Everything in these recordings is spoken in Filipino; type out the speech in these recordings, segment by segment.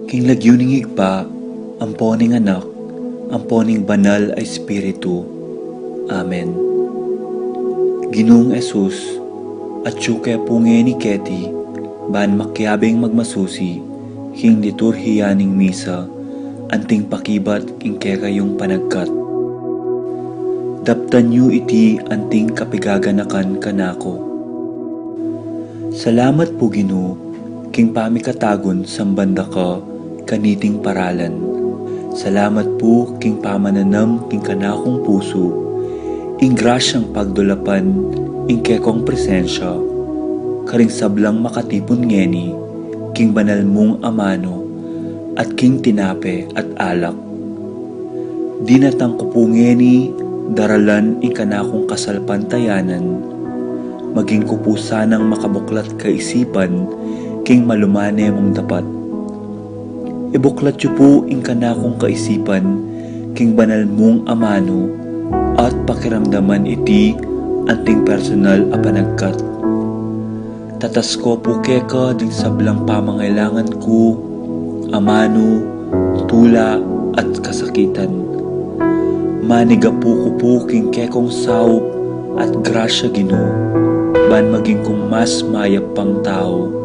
King lagyuning higpa, amponing anak, amponing banal ay espiritu. Amen. Ginoong Esus, at syuke punge ni Keti, ban makyabing magmasusi, king liturhiyaning misa, anting pakibat king kekayong panagkat. Daptan yu iti anting kapigaganakan kanako. Salamat po Ginoo, king pamikatagon sambanda ka, kaniting paralan. Salamat po king pamananam king kanakong puso, ing grasyang pagdulapan, ing kekong presensya, karing sablang makatipon ngeni, king banal mong amano, at king tinape at alak. Dinatang ko po ngeni, daralan ing kanakong kasalpantayanan, maging ko po sanang makabuklat kaisipan, king malumane mong dapat. Ibuklat yu po ing kanakong kaisipan, king banal mong amano, at pakiramdaman iti anting personal a panagkat. Tatas ko po keka ding sablang pamangailangan ko, amano, tula at kasakitan. Maniga po ko po king kekong saup at grasya Ginoo, ban maging kong mas mayap pang tao.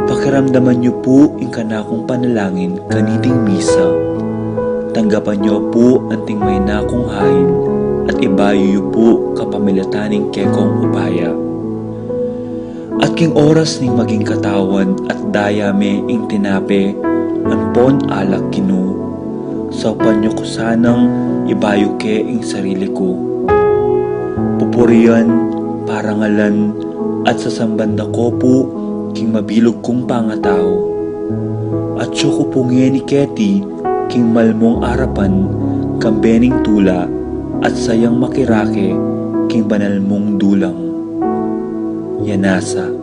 Pakiramdaman niyo po ing kanakong panalangin kaniting misa. Tanggapan niyo po anting may nakong hain at ibayo niyo po kapamilataning kekong upaya. At king oras ning maging katawan at dayame ing tinape anpon alak Ginoo. Saupan niyo ko sanang ibayo ke ing sarili ko. Pupurian, parangalan at sasambanda ko po king mabilog kong pangatao. At siyo ko pungi ni Keti, king malmong arapan, kambening tula, at sayang makirake, king banal mong dulang. Yanasa.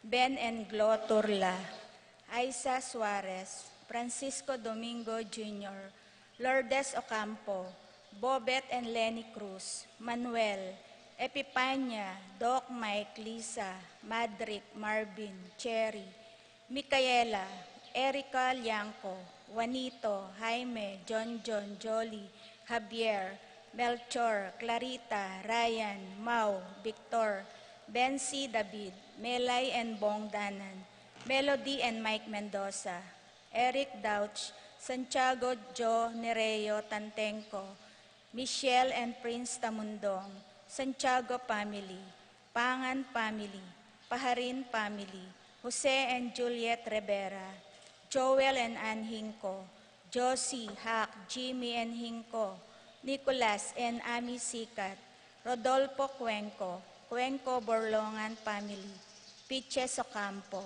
Ben and Glo Turla, Aiza Suarez, Francisco Domingo Jr., Lourdes Ocampo, Bobet and Lenny Cruz, Manuel, Epipanya, Doc Mike, Lisa, Madrick, Marvin, Cherry, Micaela, Erica Lianco, Juanito, Jaime, John, Jolie, Javier, Melchor, Clarita, Ryan, Mau, Victor, Bency David, Melay and Bong Danan, Melody and Mike Mendoza, Eric Douch, Santiago Jo Nereo Tantenco, Michelle and Prince Tamundong, Santiago family, Pangan family, Paharin family, Jose and Juliet Rivera, Joel and Ann Hinco, Josie, Hack, Jimmy and Hinco, Nicolas and Ami Sikat, Rodolfo Cuenco, Cuenco Borlongan family, Piches Ocampo,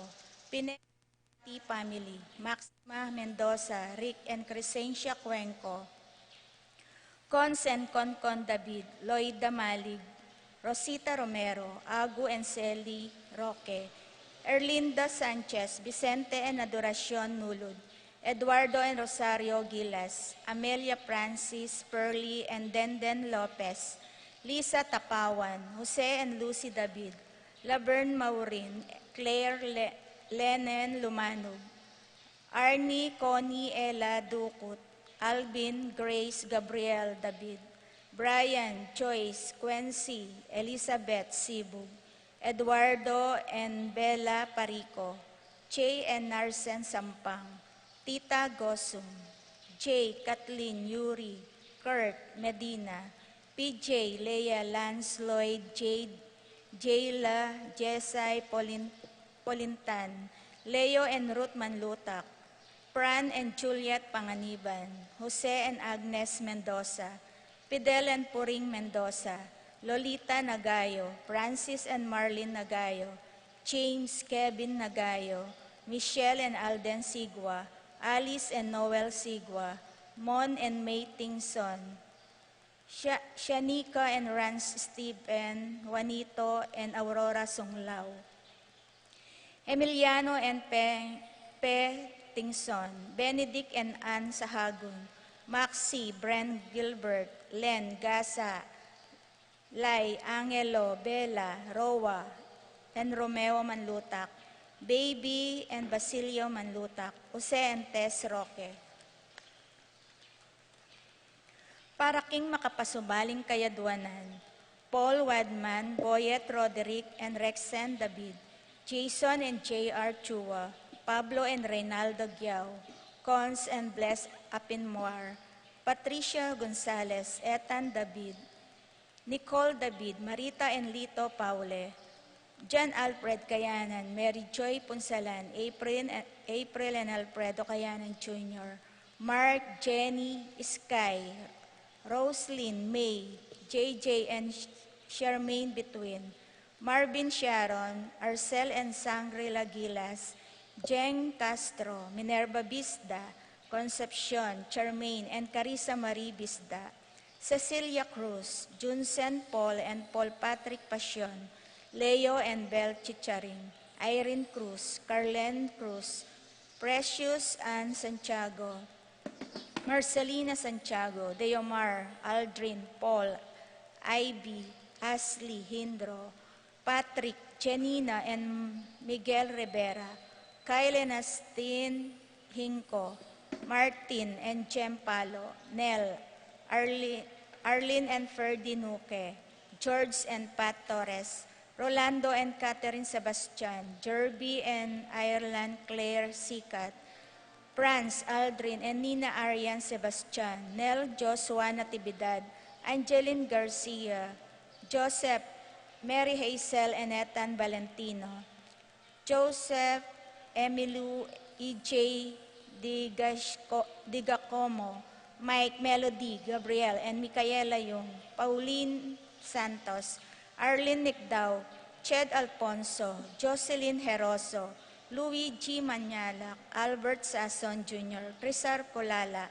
Pineti family, Maxima Mendoza, Rick and Crescencia Cuenco, Cons and Concon David, Lloyd Damalig, Rosita Romero, Agu and Celi Roque, Erlinda Sanchez, Vicente and Adoracion Nulud, Eduardo and Rosario Gilas, Amelia Francis, Pearly and Denden Lopez, Lisa Tapawan, Jose and Lucy David, Laverne Maurin, Claire Lenen Lumanog, Arnie, Connie, Ella Dukut, Alvin, Grace, Gabriel, David, Brian, Joyce, Quincy, Elizabeth, Sibug, Eduardo and Bella Parico, Che and Narsen Sampang, Tita Gosum, Jay, Kathleen, Yuri, Kurt, Medina, PJ, Leia, Lance, Lloyd, Jade, Jayla, Jesai, Polintan, Leo and Ruth Manlutak, Fran and Juliet Panganiban, Jose and Agnes Mendoza, Fidel and Puring Mendoza, Lolita Nagayo, Francis and Marlene Nagayo, James Kevin Nagayo, Michelle and Alden Sigua, Alice and Noel Sigua, Mon and May Tingson, Shanika and Rance Stephen, Juanito and Aurora Songlao, Emiliano and Pe Tingson, Benedict and Ann Sahagun, Maxi, Bren Gilbert, Len Gasa, Lai, Angelo, Bella, Roa, and Romeo Manlutak, Baby and Basilio Manlutak, Jose and Tess Roque. Para king makapasubaling kayadwanan, Paul Wadman, Boyet Roderick, and Rexen David, Jason and J.R. Chua, Pablo and Reynaldo Giao, Cons and Bless Apinmoar, Patricia Gonzalez, Ethan David, Nicole David, Marita and Lito Paule, John Alfred Kayanan, Mary Joy Punsalan, April and Alfredo Kayanan Jr., Mark, Jenny, Sky, Roslyn, May, JJ and Charmaine Between, Marvin Sharon, Arcel and Sangrila Gilas, Jeng Castro, Minerva Bisda, Concepcion, Charmaine, and Carissa Marie Bisda, Cecilia Cruz, Junsen Paul and Paul Patrick Pasion, Leo and Bel Chicharing, Irene Cruz, Carlen Cruz, Precious Ann Santiago, Marcelina Santiago, Deomar, Aldrin, Paul, Ivy, Ashley, Hindro, Patrick, Janina, and Miguel Rivera, Kyle and Astin Hinco, Martin and Jem Palo, Nel, Arlene and Ferdy Nuque, George and Pat Torres, Rolando and Catherine Sebastian, Jerby and Ireland Claire Sikat, Franz, Aldrin, and Nina Arian Sebastian, Nel Joshua Natividad, Angeline Garcia, Joseph, Mary Hazel, and Ethan Valentino, Joseph, Emilu, EJ Digacomo, Mike, Melody, Gabriel, and Micaela Yung, Pauline Santos, Arlene Nicdao, Ched Alfonso, Jocelyn Heroso, Luigi Manyalak, Albert Sason Jr., Crisar Colala,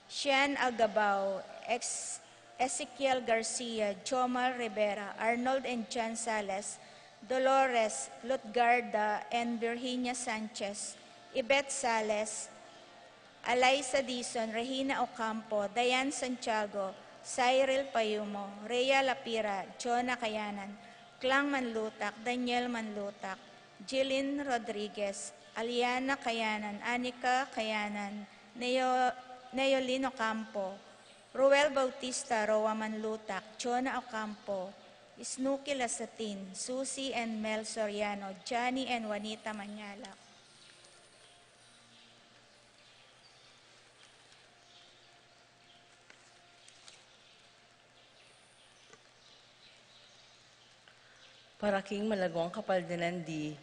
Sian Agabao, Ezekiel Garcia, Jomal Rivera, Arnold and John Salas, Dolores Lutgarda and Virginia Sanchez, Yvette Sales, Alaysa Dizon, Regina Ocampo, Dayan Santiago, Cyril Payumo, Rhea Lapira, Jonah Kayanan, Clang Manlutak, Daniel Manlutak, Jillian Rodriguez, Aliana Kayanan, Anika Kayanan, Neolino Ocampo, Ruel Bautista, Roa Manlutak, Jonah Ocampo, Snooki Lasatin, Susie and Mel Soriano, Johnny and Juanita Manyalak. Paraking Malagong Kapaldanan D.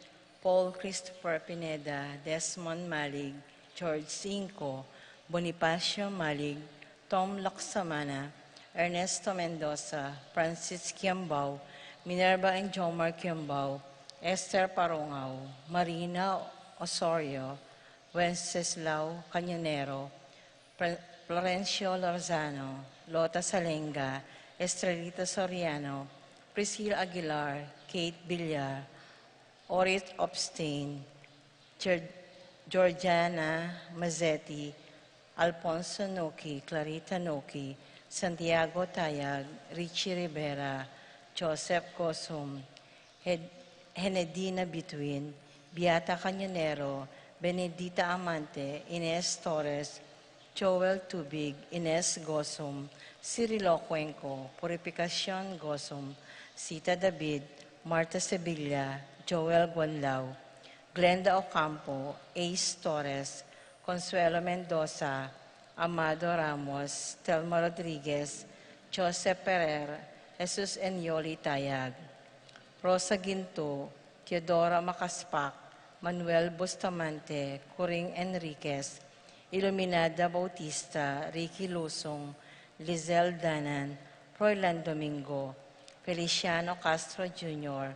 Paul Christopher Pineda, Desmond Malig, George Cinco, Bonifacio Malig, Tom Laksamana, Ernesto Mendoza, Francis Kiambao, Minerva and Jomar Kiambao, Esther Parongao, Marina Osorio, Wenceslao Cañonero, Florencio Lorzano, Lota Salenga, Estrelita Soriano, Priscilla Aguilar, Kate Villar, Orit Obstain, Georgiana Mazzetti, Alfonso Noki, Clarita Noki, Santiago Tayag, Richie Rivera, Joseph Gosum, Henedina Bituin, Beata Cañonero, Benedita Amante, Ines Torres, Joel Tubig, Ines Gosum, Cirilo Cuenco, Purificación Gosum, Sita David, Marta Sevilla, Joel Guanlao, Glenda Ocampo, Ace Torres, Consuelo Mendoza, Amado Ramos, Telma Rodriguez, Joseph Ferrer, Jesus Enyoli Tayag, Rosa Ginto, Teodora Macaspak, Manuel Bustamante, Coring Enriquez, Iluminada Bautista, Ricky Lusong, Lizelle Danan, Froilan Domingo, Feliciano Castro Jr.,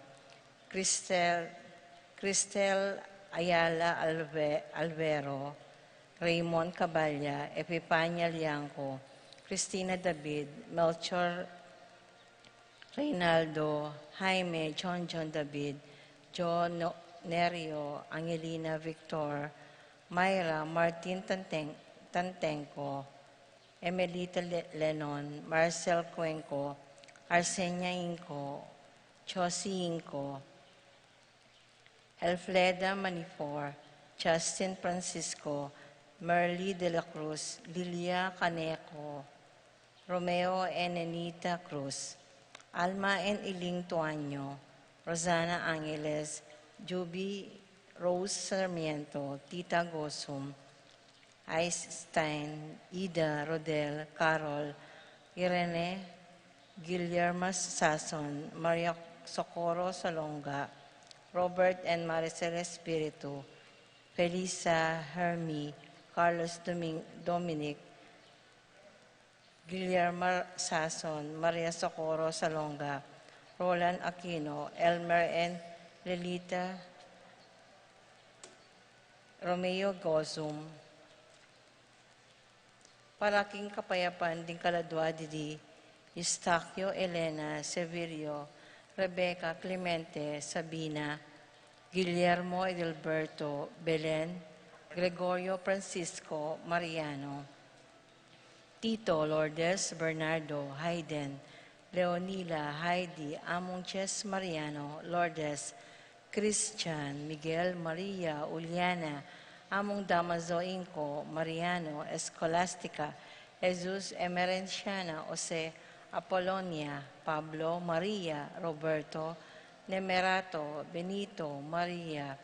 Cristel Ayala Alvero, Raymond Caballa, Epipania Lianco, Cristina David, Melchor Reynaldo, Jaime, John David, John Nerio, Angelina Victor, Myra, Martin Tantenco, Emelita Lenon, Marcel Cuenco, Arsenia Inco, Josie Inco, Elfleda Manifor, Justin Francisco, Merly de la Cruz, Lilia Caneco, Romeo and Anita Cruz, Alma and Iling Tuaño, Rosana Angeles, Juby Rose Sarmiento, Tita Gosum, Einstein, Ida Rodel, Carol, Irene, Guillermo Sason, Maria Socorro Salonga, Robert and Maricel Espiritu, Felisa Hermi, Carlos Dominic, Guillermo Sason, Maria Socorro Salonga, Roland Aquino, Elmer and Lelita, Romeo Gozum, Paraking Kapayapan din Kaladwa Didi, Eustaquio Elena Severio, Rebecca Clemente Sabina, Guillermo Edilberto Belen, Gregorio Francisco Mariano, Tito Lourdes Bernardo Hayden, Leonila Heidi Among Ches Mariano Lourdes, Christian Miguel Maria Uliana, Among Damaso Inco Mariano Escolastica, Jesus Emerenciana Jose Apolonia, Pablo Maria Roberto Nemerato Benito Maria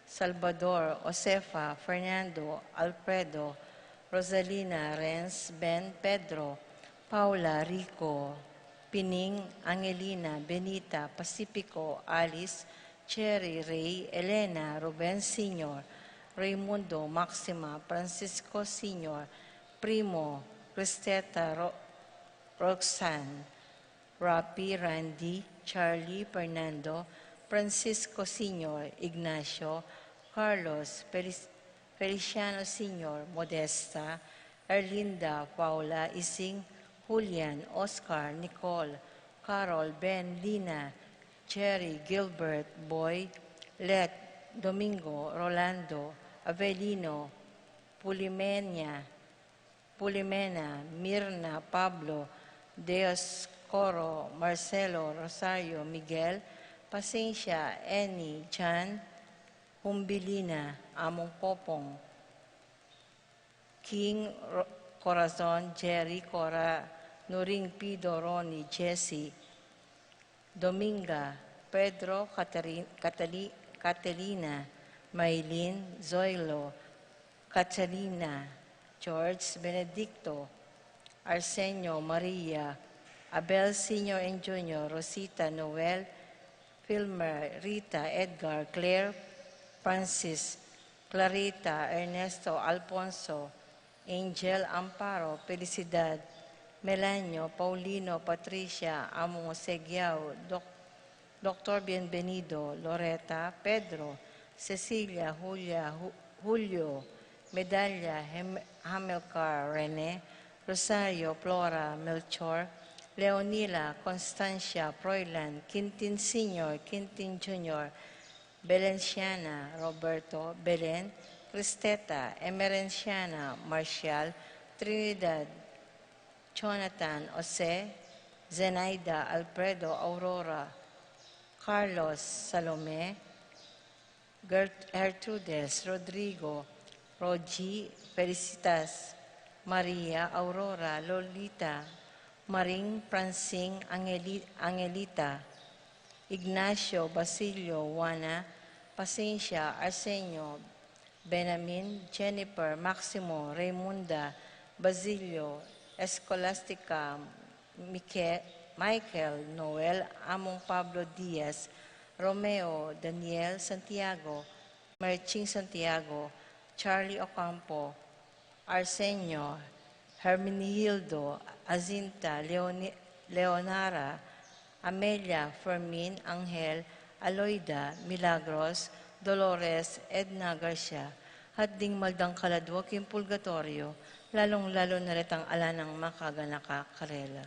Salvador Josefa Fernando Alfredo Rosalina Renz Ben Pedro Paula Rico Pining Angelina Benita Pacifico Alice Cherry Ray Elena Ruben Sr. Raimundo Maxima Francisco Sr. Primo Cristeta Roxanne Rapi Randy Charlie Fernando Francisco Sr. Ignacio Carlos Feliciano Sr. Modesta Erlinda Paula Ising Julian Oscar Nicole Carol Ben Lina Jerry, Gilbert, Boy, Let, Domingo, Rolando, Avelino, Pulimena, Mirna, Pablo, Deos, Coro, Marcelo, Rosario, Miguel, Pasensya, Eni, Jan, Humbilina, Among Popong, King, Corazon, Jerry, Cora, Nuring, Pido, Ronnie, Jesse, Dominga, Pedro, Catalina, Maylin, Zoilo, Catalina, George, Benedicto, Arsenio, Maria, Abel Sr. and Jr., Rosita, Noel, Filmer, Rita, Edgar, Claire, Francis, Clarita, Ernesto, Alfonso, Angel, Amparo, Felicidad, Melanio, Paulino, Patricia, Amo, Segiao, Dr. Bienvenido, Loreta, Pedro, Cecilia, Julia, Julio, Medalla, Hamilcar, Rene, Rosario, Flora, Melchor, Leonila, Constancia, Froilan, Quintin Sr., Quintin Jr., Belenciana, Roberto, Belen, Cristeta, Emerenciana, Marcial, Trinidad, Jonathan, Jose, Zenaida, Alfredo, Aurora, Carlos, Salome, Gertrudes, Rodrigo, Rogi, Felicitas, Maria, Aurora, Lolita, Maring, Francine, Angelita, Ignacio, Basilio, Juana, Pasensya, Arsenio, Benamin, Jennifer, Maximo, Raymunda, Basilio, Escolastica, Michael, Noel, Among Pablo Diaz, Romeo, Daniel Santiago, Merching Santiago, Charlie Ocampo, Arsenio, Hermenegildo, Azinta, Leonara, Amelia, Fermin, Angel, Aloida, Milagros, Dolores, Edna Garcia, at ding maldang kaladwag yung purgatorio, lalong-lalo na ritang ala ng makaganaka karela.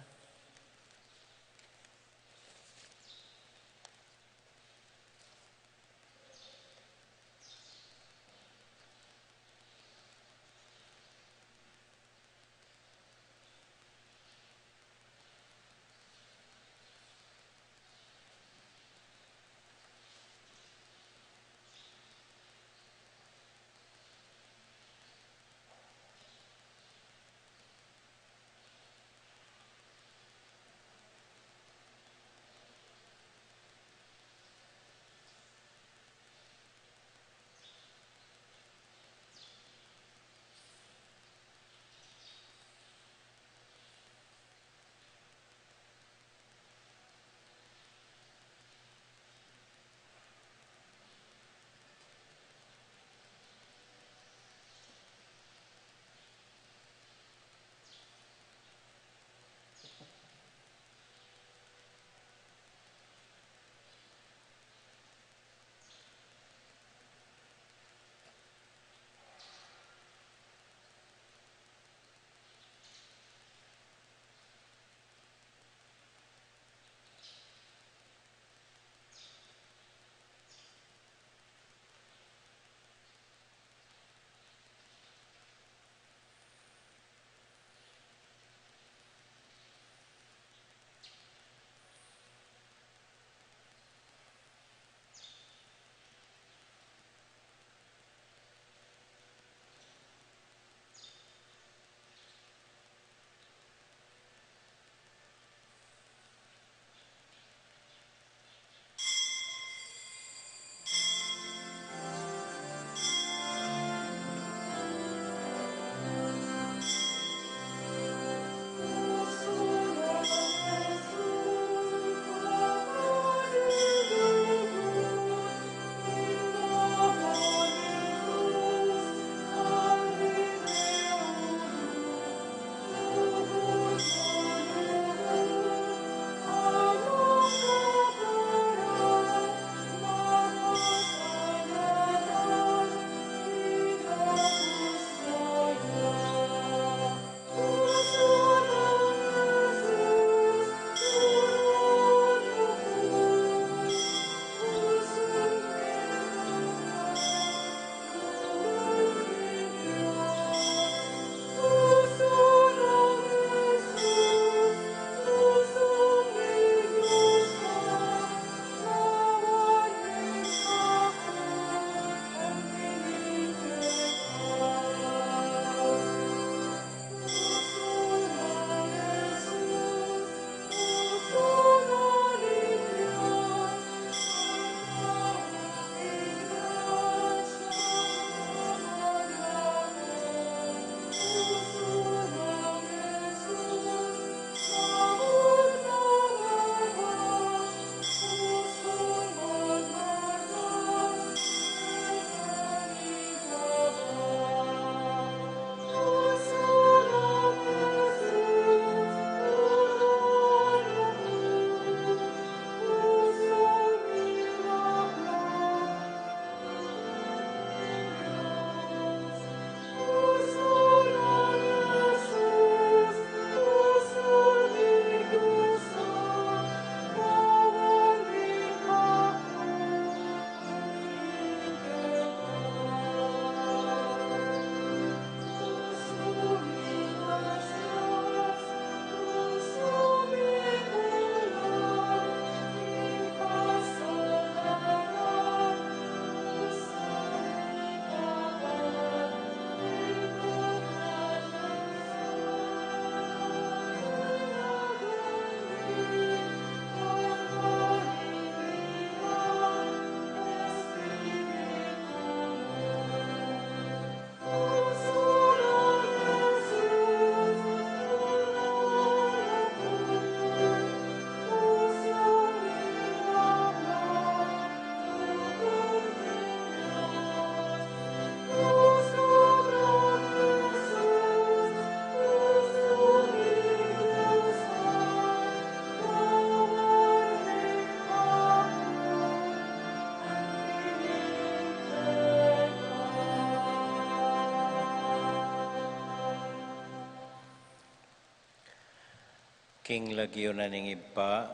King lagyo na ning iba,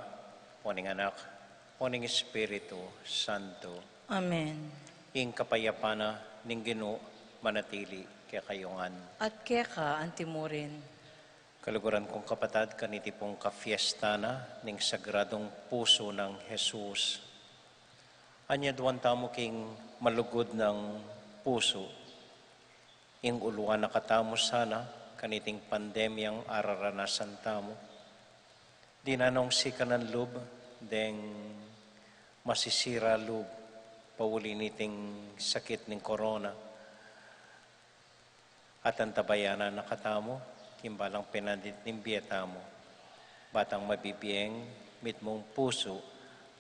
poning anak, poning Espiritu Santo. Amen. Ing kapayapana ning Ginoo manatili kay kayungan. At keka antimurin. Kaluguran kong kapatad, kaniti pong kafiesta na ning sagradong puso ng Jesus. Anya duwan tamo king malugod ng puso. Ing uluan na katamo sana, kaniting pandemyang araranasan tamo. Di nanong sika ng lub, deng masisira lub, pauli niting sakit ng corona. At ang tabayanan na katamo, timbalang pinandit ng biyetamo, batang mabibiyeng mitmong puso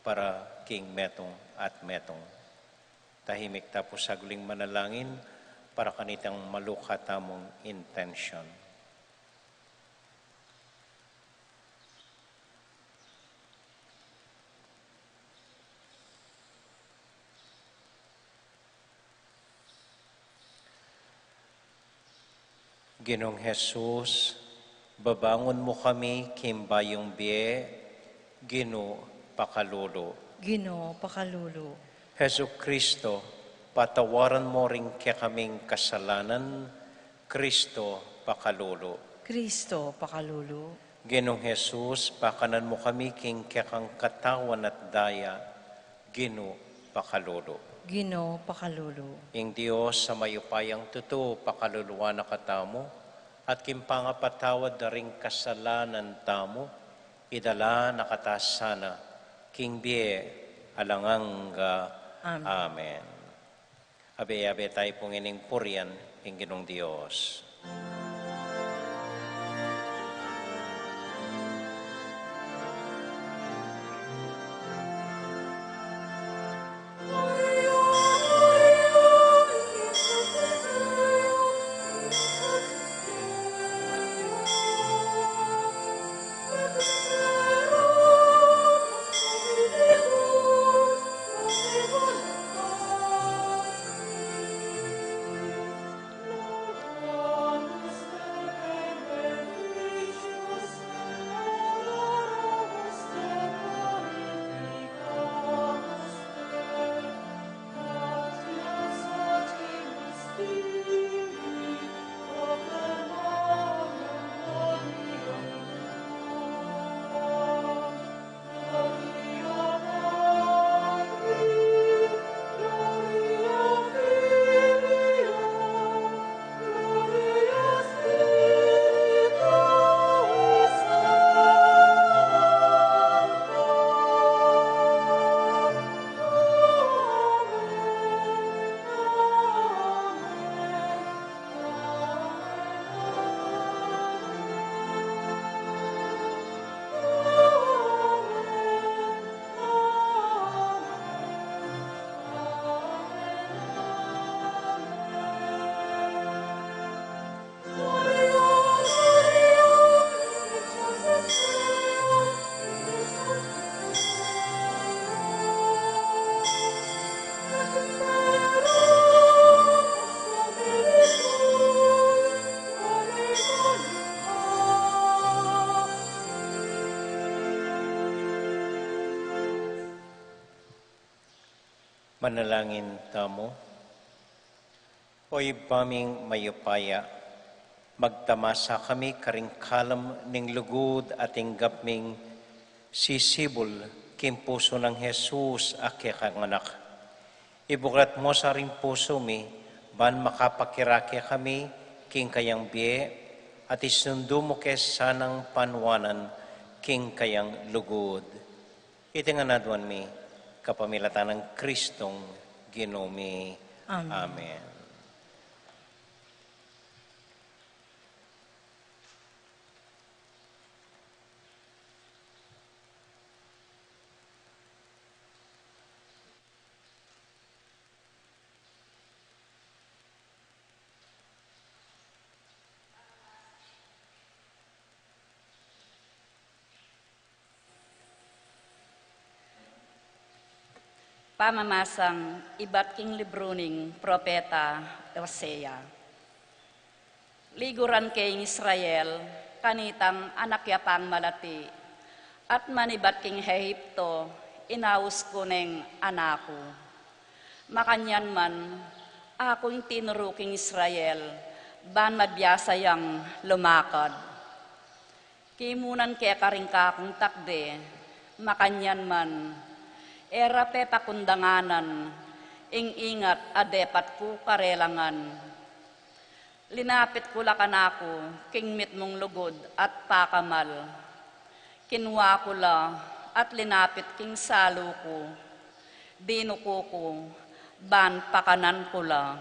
para king metong at metong. Tahimik tapos saguling manalangin para kanitang malukatamong intention. Ginong Jesus, babangon mo kami kimbayong biye, Ginoo pakalulu. Ginoo pakalulu. Hesu Kristo, patawaran mo rin kaya kaming kasalanan, Kristo pakalulu. Kristo pakalulu. Ginong Jesus, pakanan mo kami king kaya kang katawan at daya, Ginoo pakalulu. Ginoo pakalulu. Ing Diyos sa mayupayang totoo pakaluluwa na katamo at kimpangapatawad na ring kasalanan tamo, idala nakatas sana, King Bie, alanganga. Amen. Amen. Abe-abe tayo pong ining purian, ing Ginong Diyos. Manalangin tamo. Oy baming mayupaya, magtamasa kami karingkalam ning lugod ating gapming sisibol kimpuso ng Jesus akyakang anak. Ibuklat mo sa ring puso mi, ban makapakirake kami king kayang biye, at isundo mo kes sanang panwanan king kayang lugod. Itinganadwan mi, kapamilatan ng Kristong Ginoo. Amen. Amen. Pamamasang iba't king libro ning propeta Hosea. Liguran kay Israel, kanitang anak yapang malati. At manibat king Ehipto, inaus ko ng anako. Makanyan man, akong tinuruking Israel, ban magbiasayang lumakad. Kimunan kaya karingka kong takde, makanyan man, era pe pakundanganan, ingat adepat ko karelangan. Linapit ko lakan ako, kingmit mong lugod at pakamal. Kinwa ko la at linapit king salo ko, dinuko ko, ban pakanan ko la.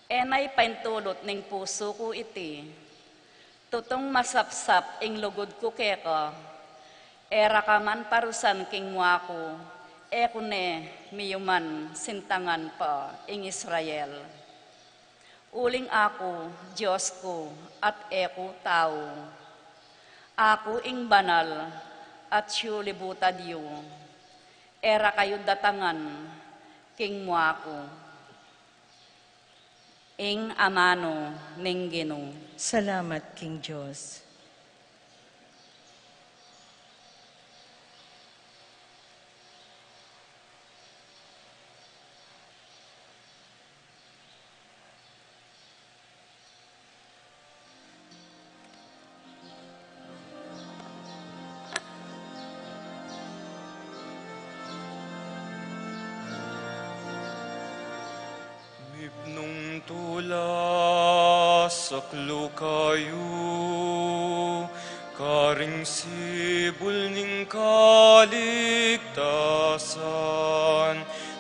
Enay paintulot ning puso ko iti, tutong masapsap ing lugod ko keka, era ka man parusan kingwa ko, ekune miyuman sintangan pa ing Israel. Uling ako, Diyos ko, at eko tao. Ako ing banal, at siyo libutad yu. Era kayo datangan, king mo ako. Ing amano ning Ginoo. Salamat, King Diyos. Nung tula saklo kayo, karing sibol ning kaligtasan.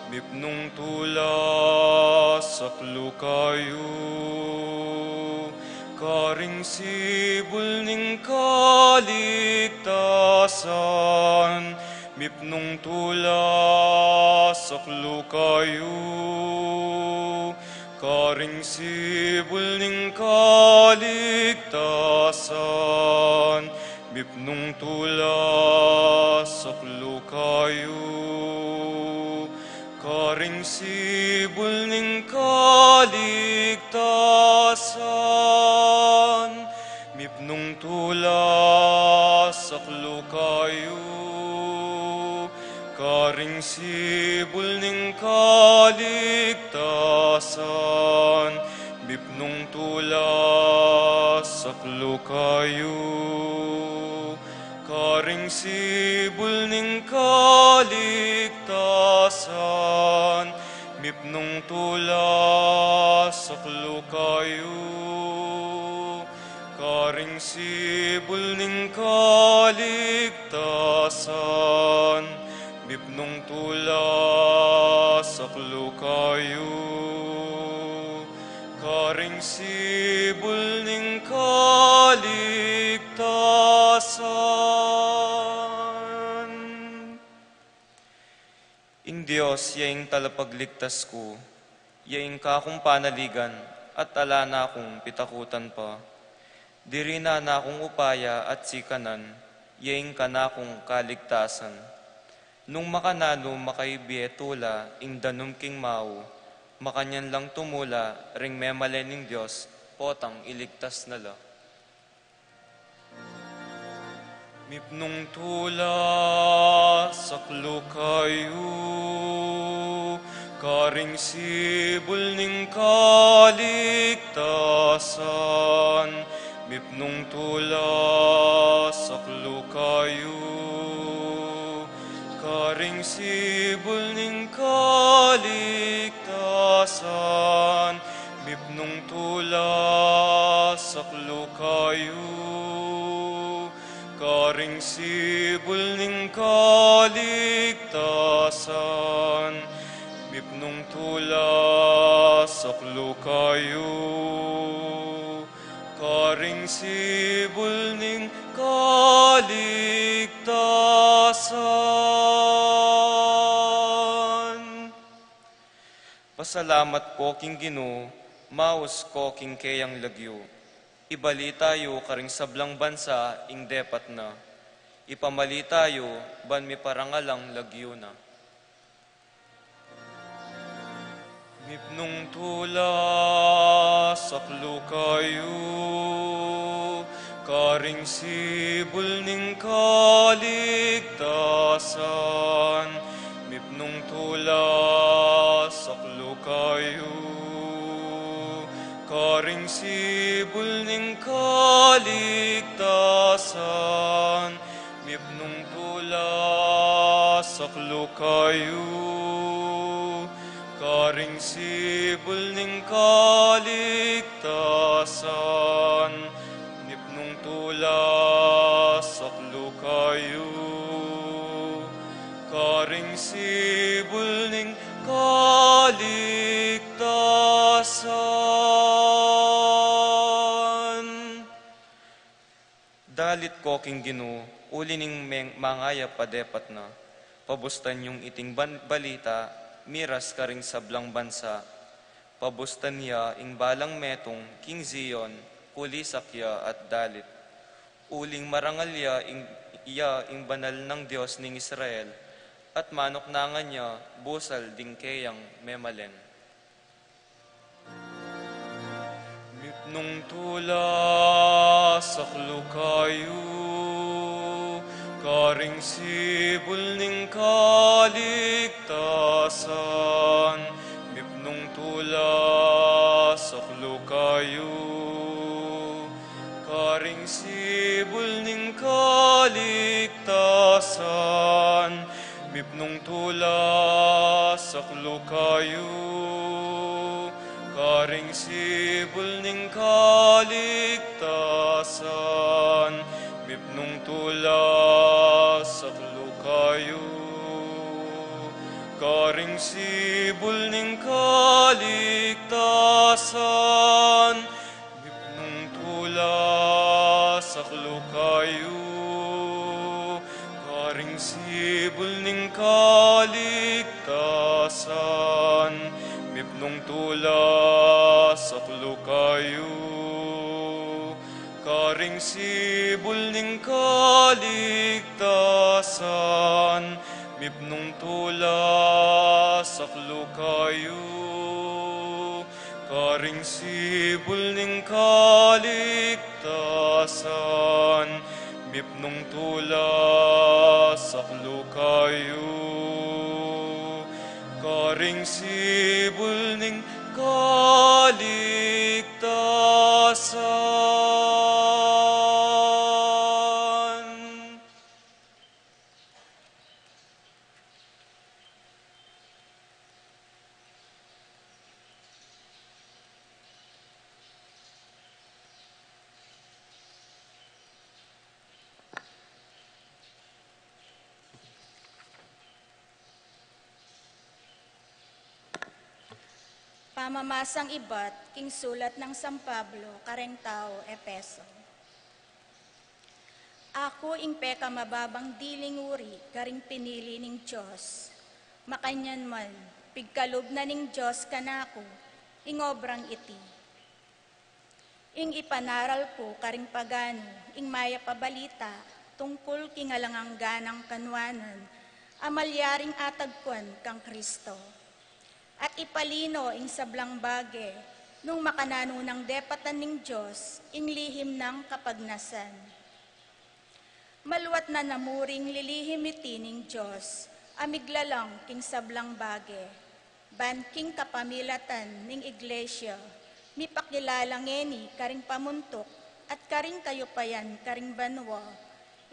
Mipnong tula saklo kayo, karing sibol ning kaligtasan. Mipnong tula saklo kayo, karing sibol ning kaligtasan. Mipnong tula saklo kayo, karing sibol ning kaligtasan. Mipnong tula saklo kayo, karing sibol ning kaligtasan. Mipnong tula saklo kayo, karing sibol ning kaligtasan. Mipnong tula saklo kayo, karing sibol ning kaligtasan. Mipnong tula saklo kayo, karing sibol ning kaligtasan. Ing Diyos, yaing talapagligtas ko, yaing kakong panaligan, at ala na akong pitakutan pa. Diri na akong upaya at sikanan, yaing kanakong kaligtasan. Nung makanano makaibiyetula, ing danum king mau, makanyan lang tumula, ring memalen ning Diyos, potang iligtas nala. Mipnong tula saklo kayo, karing sibol ning kaligtasan. Mipnong tula saklo kayo, karing sibol ning kaligtasan. Mipnong tula saklo kayo, karing sibol ning kaligtasan. Mipnong tula saklo kayo, karing sibol ning kaligtasan. Pasalamat ko king Ginoo, maus ko king kayang lagyo. Ibali tayo karing sablang bansa ing depat na. Ipamali tayo ban mi parangalang lagyo na. Mipnong tula saklo kayo, karing sibol ning kaligtasan, mipnong tula saklo kayo. Karing sibol ning kaligtasan, mipnong tula saklo kayo. Karing sibol ning kaligtasan, mipnong tula saklo kayo. Karing sibol ning kaligtasan. Dalit ko king Ginoo, uli ning mangaya padepat na. Pabustan yung iting balita, miras ka ring sablang bansa. Pabustan niya ing balang metong king Zion, kulisakya at dalit. Uling marangalya ing banal ng Diyos ning Israel, at manok nangan niya, busal ding kayang memalen. Mipnong tula saklo kayo, karing sibol ning kaligtasan, mipnong tula saklo kayo. Karing sibol ning kaligtasan, mipnong tula saklo kayo. Karing sibol ning kaligtasan, mipnong tula saklo kayo. Karing sibol ning kaligtasan, mipnong tula saklo kayo. Karing sibol ning kaligtasan, mipnong tula saklo kayo. Karing sibol ning kaligtasan, mipnong tula saklo kayo. Karing sibol ning kaligtasan, mipnong tula saklo kayo. Karing sibol ning kaligtasan. Pamamasang ibat, king sulat ng San Pablo, kareng tao, Epeso. Ako ing peka mababang diling uri, karing pinili ning Diyos. Makanyan man, pigkalob na ning Diyos kanako, ing obrang iti. Ing ipanaral ko karing pagano, ing maya pabalita, tungkol king alangang ganang kanwanan, amalyaring atagkwan kang Kristo. At ipalino ing sablang bage, nung makanano ng depatan ning Diyos, ing lihim ng kapagnasan. Maluwat na namuring lilihim iti ning Diyos, amiglalang king sablang bage, ban king kapamilatan ning iglesia, mipakilalang eni karing pamuntok, at karing kayupayan karing banwa,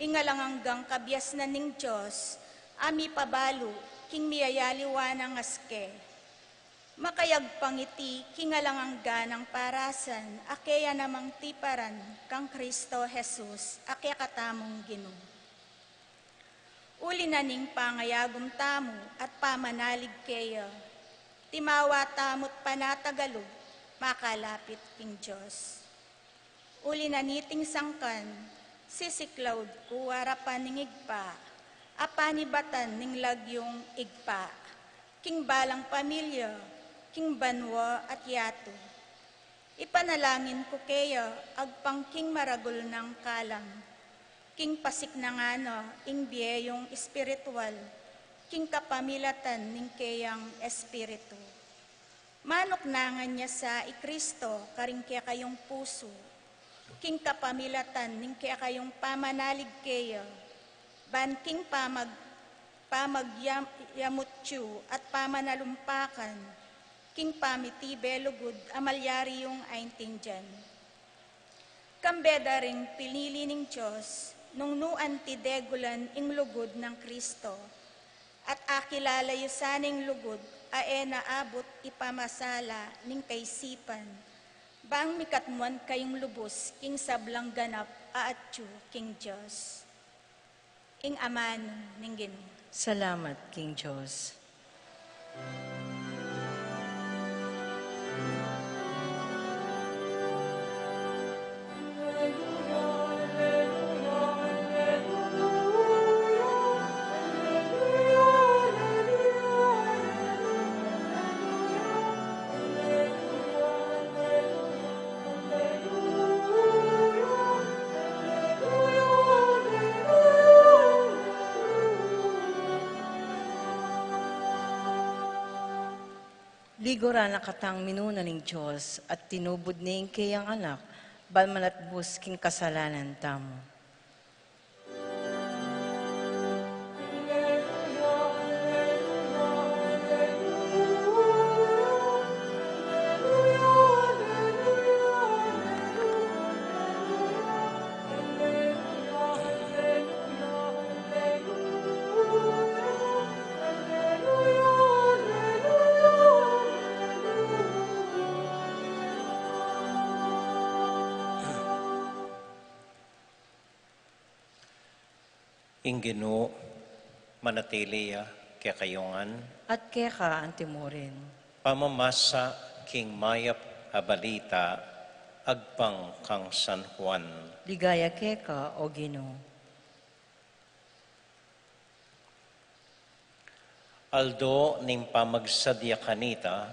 ingalanganggang kabyas na ning Diyos, ami pabalo, king miyayaliwanang aske. Makayagpang iti kingalangang ganang parasan, akeya namang tiparan kang Kristo Jesus, akya katamong Ginoo. Uli na ning pangayagom tamo at pamanalig keya, timawa tamot panatagalog, makalapit king Diyos. Uli na niting sangkan, sisiklawd ko harapan ning igpa, apanibatan ning lagyong igpa, king balang pamilya, king banwa at yato. Ipanalangin ko kaya agpangking maragol ng kalam, king pasik na nga no, ing biyayong espiritual, king kapamilatan ning kayang espiritu. Manok nangan niya sa ikristo, karing kaya kayong puso, king kapamilatan ning kaya kayong pamanalig kayo, ban king pamagyamutyu at pamanalumpakan, king pamiti belugod amalyari yung aintindihan. Kambeda ring pinili ning Diyos, nung nuan ti degulan ing lugod ng Kristo, at akilala yusaning lugod, ae naabot ipamasala ning kaisipan, bang mikatmuan kayong lubos, king sablang ganap, aatyu, king Diyos. Ing aman ning Ginoo. Salamat, King Diyos. Ligora na katang minuna ning Diyos at tinubod ning kayang anak, balmanatbus king kasalanan tamo. Ing Ginoo, manatiliya kaya kayongan, At kaya ka antimorin. pamamasa king mayap abalita, agpang kang San Juan. Ligaya kaya ka, o Ginoo. Aldo ning pamagsadya kanita,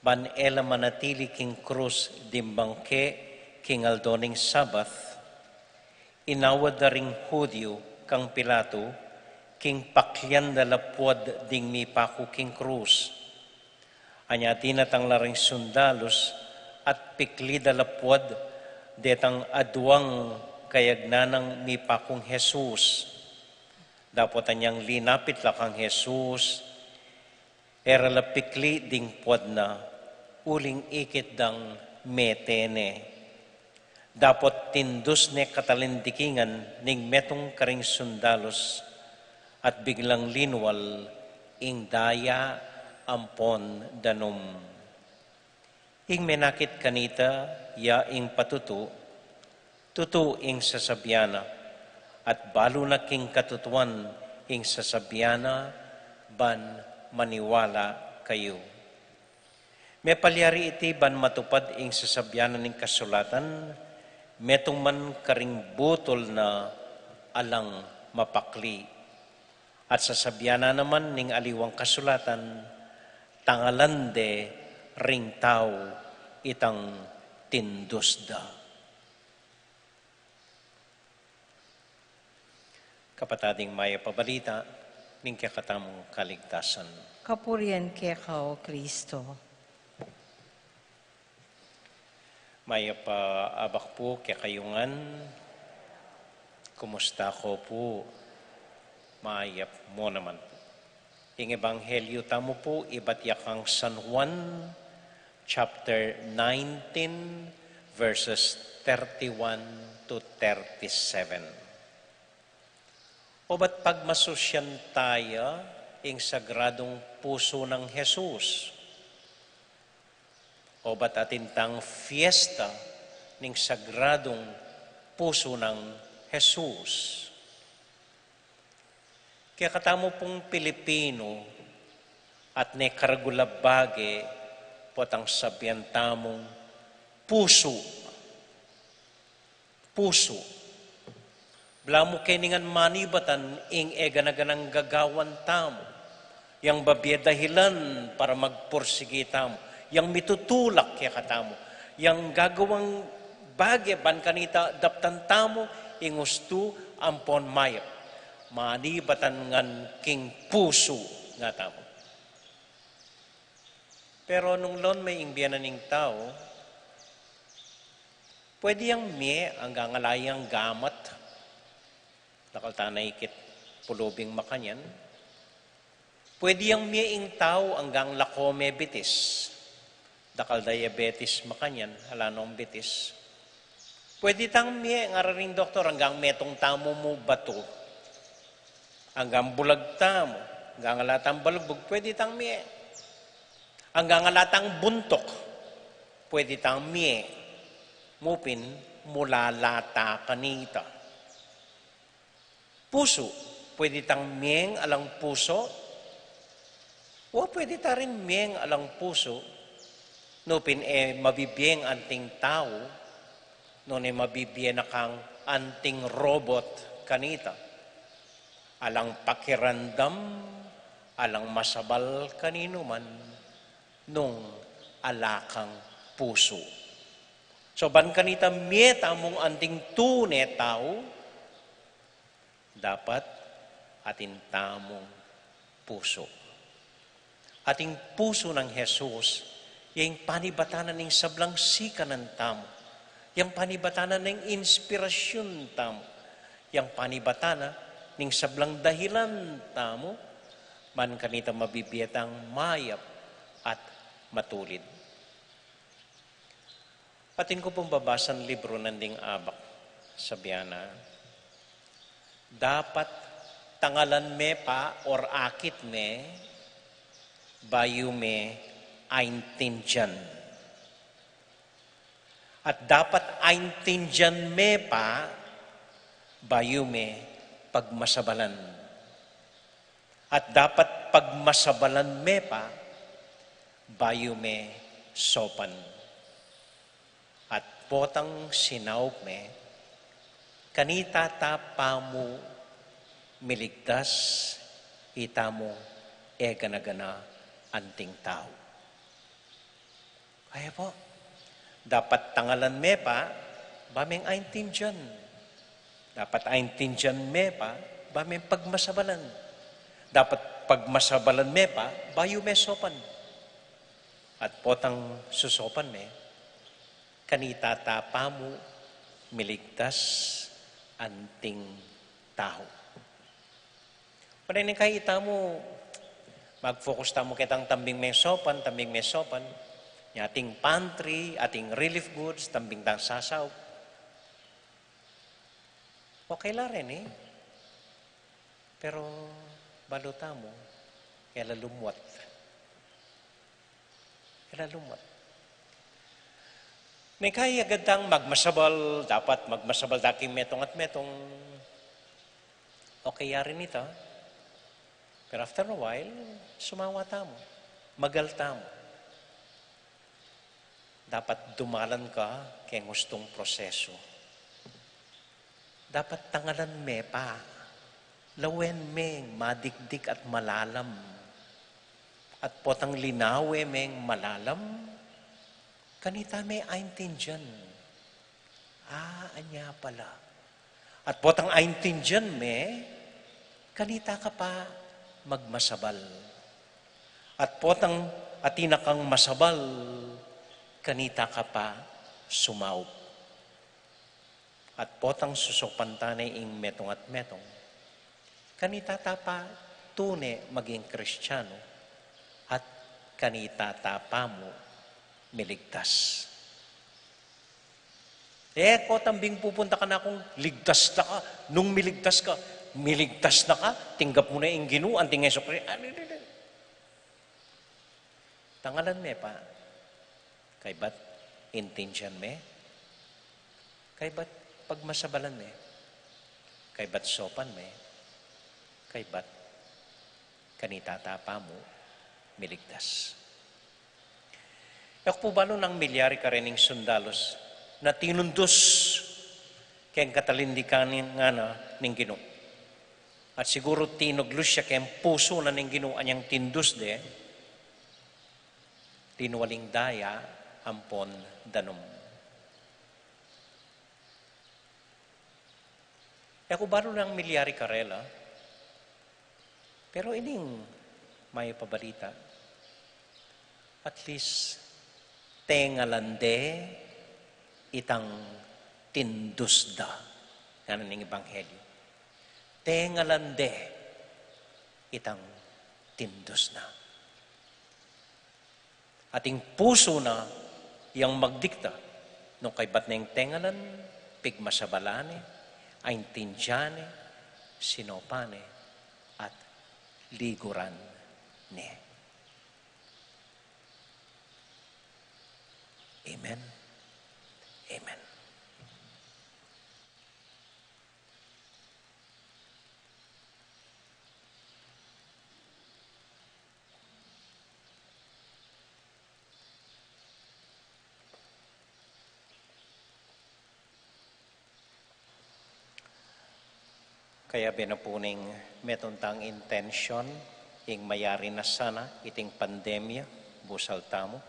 ban ela manatili king krus dimbangke king aldo ning Sabath, inawad na ring Hudyo kang Pilato, king pakyan na lapwad ding mipaku king krus. Anya tinatang laring sundalos at pikli da lapwad detang adwang kayagnanang mipakong Jesus. Dapat anyang linapit la kang Jesus, era la pikli ding puad na, uling ikit dang metene. Dapat tindus ne katalindikingan ning metong karing sundalos at biglang linwal ing daya ampon danom. Ing menakit kanita ya ing patutu, tutu ing sasabyana, at balo na king katutuan ing sasabyana ban maniwala kayo. May palyari iti ban matupad ing sasabyana ning kasulatan, metong man karing butol na alang mapakli. At sasabyana naman ning aliwang kasulatan, tangalande ring tao itang tindusda. Kapatading maya pabalita, ning kakatamong kaligtasan. Kapurian kaya ka, o Kristo. Maya pa abak po kaya kayungan, kumusta ko po, mayap mo naman po. Ing ebanghelyo tamo po, iba't yakang San Juan, chapter 19, verses 31 to 37. O ba't pagmasosyan tayo ing sagradong puso ng Jesus? O ba't atintang fiesta ning sagradong puso ng Jesus? Kaya katamo pong Pilipino at ne karagulabage potang sabyan tamong puso. Puso. Blamo keningan manibatan ing eganaganang gagawan tamo. Yang babye dahilan para magpursige tamo. Yang mitutulak kaya katamo. Yang gagawang bagay ban kanita daptan tamo ingustu ampon mayap. Manibatan ngan king puso nga tamo. Pero nung lon may ingbiyanan ning tao, Pwede yang me ang gangalayang gamat, dakal tanay kit pulubing makanyan. Pwede yang me ing tao ang gang lakome bitis, dakal diabetes makanyan, halanong bitis. Pwede tang me ang araring doktor hanggang metong tamo mo bato, hanggang bulag tamo, hanggang alatang balugbog, pwede tang me. Hanggang alatang buntok, pwede tang me. Mupin mula lata kanita. Puso, pwede tang miyeng alang puso, o pwede ta rin miyeng alang puso, nupin mabibiyeng anting tao, noon mabibiyeng na kang anting robot kanita. Alang pakirandam, alang masabal kanino man, nung alakang puso. So ban kanita mieta mong anting tune tao, dapat atin tamong puso. Ating puso ng Jesus, yung panibatanan ng sablang sika ng tamo, yung panibatanan ng inspirasyon tamo, yung panibatanan ng sablang dahilan tamo, man kanita mabibiyatang mayap at matulid. Atin ko pong babasan libro ng ding abak sa biyana. Dapat tangalan me pa or akit me, bayu me aintindihan. At dapat aintindihan me pa, bayu me pagmasabalan. At dapat pagmasabalan me pa, bayu me sopan. At potang sinaw me, kanita tapamu miligtas, itamo ganagana anting tao. Kaya po, dapat tangalan me pa, baming aintindihan. Dapat aintindihan me pa, baming pagmasabalan. Dapat pagmasabalan me pa, bayu me sopan. At potang susopan me, kanita tapamu miligtas anting tao. Panayin kay itamo, mag-focus tamo kitang tambing mesopan, ating pantry, ating relief goods, tambing tang sasaw. Okay la rin eh. Pero baluta mo, kaya lumwat. May kaya agad magmasabal, dapat magmasabal daking metong at metong. Okay yarin ito. Pero after a while, sumawa tamo. Magal tamo. Dapat dumalan ka kay gustong proseso. Dapat tangalan me pa. Lawen meng madigdik at malalam. At potang linawe meng malalam. Kanita may aintindihan. Anya pala. At potang aintindihan me, kanita ka pa magmasabal. At potang atina kang masabal, kanita ka pa sumaw. At potang susopantanay ing metong at metong, kanita ta pa tune maging Kristiyano, at kanita ta pa mo miligtas. Ko tambing pupunta ka na kung ligtas na ka. Nung miligtas na ka, tinggap mo na yung ginuan, tingay so tangalan me pa. Kay ba't intention me? Kay ba't pagmasabalan me? Kay ba't sopan me? Kay ba't kanitata mo miligtas? Ako po ba nang milyari ka rin ng sundalos na tinundos kayang katalindikan nga na ning Ginoo. At siguro tinuglos siya kayang puso na ning Ginoo anyang tindus de, tinuwaling daya ampon danom. Ako ba nang milyari karela, pero ining may pabalita, at least tengalande itang tindusda. Yan ang ebanghelyo. Tengalande, itang tindos na. Ating puso na yang magdikta nung kay bat na yung tengalan, pigmasabalane, aintindyane, sinopane, at liguran ni. Amen. Amen. Kaya binapuning metontang intensyon, ing mayari na sana iting pandemya, busal tamo.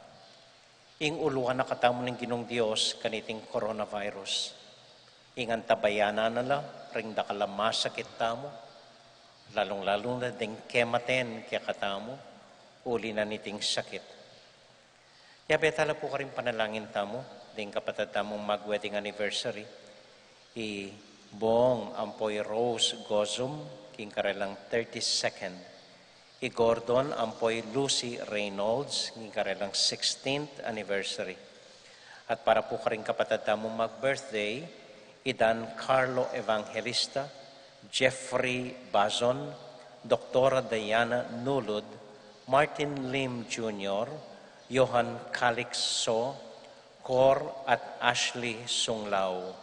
Ing uluhan na katamo ng Ginong Diyos kaniting coronavirus. Ing antabayana nala, ring dakalama sakit tamo, lalong-lalong na ding kematen kaya katamo, uli na niting sakit. Kaya betala po ka rin panalangin tamo, ding kapatid tamong mag-wedding anniversary, Bong ampoy Rose Gozum, king karelang 32nd. Gordon ampoy Lucy Reynolds, king karelang 16th anniversary. At para po ka rin kapatid tamong mag-birthday, Dan Carlo Evangelista, Jeffrey Bazon, Dr. Diana Nulud, Martin Lim Jr., Johan Calixso, Cor at Ashley Sunglao,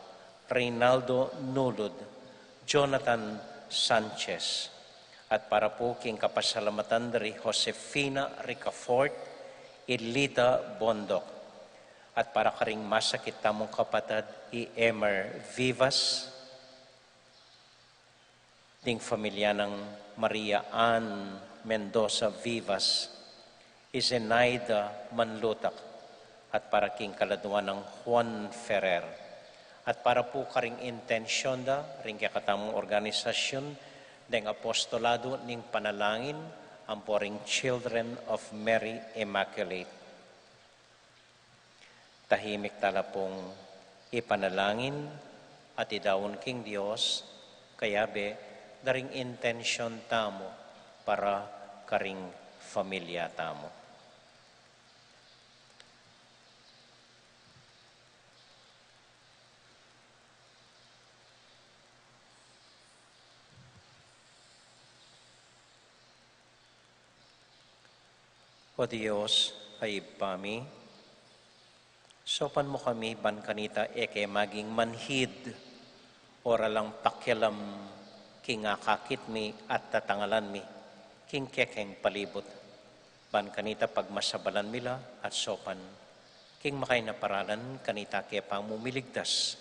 Reynaldo Nulud, Jonathan Sanchez, at para po king kapasalamatan dari Josefina Ricafort, Elita Bondok, at para karing masakit tamong kapatid Emer Vivas, ding familia ng Maria Ann Mendoza Vivas, Zenaida Manlutak, at para king kaladuan ng Juan Ferrer. At para po karing intensyon da, ring katamong organisasyon, ng apostolado ning panalangin, ang poring Children of Mary Immaculate. Tahimik tala pong ipanalangin at idawon king Diyos, kaya be, daring intensyon tamo para karing familia tamo. O Diyos, hayib pami, sopan mo kami ban kanita eke maging manhid, ora lang pakyalam, king akakit mi at tatangalan mi, king kekeng palibot, ban kanita pagmasabalan mila at sopan, king makay na paralan kanita kaya pamumiligtas,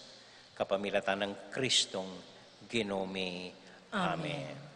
kapamilatan ng Kristong Ginome. Amen.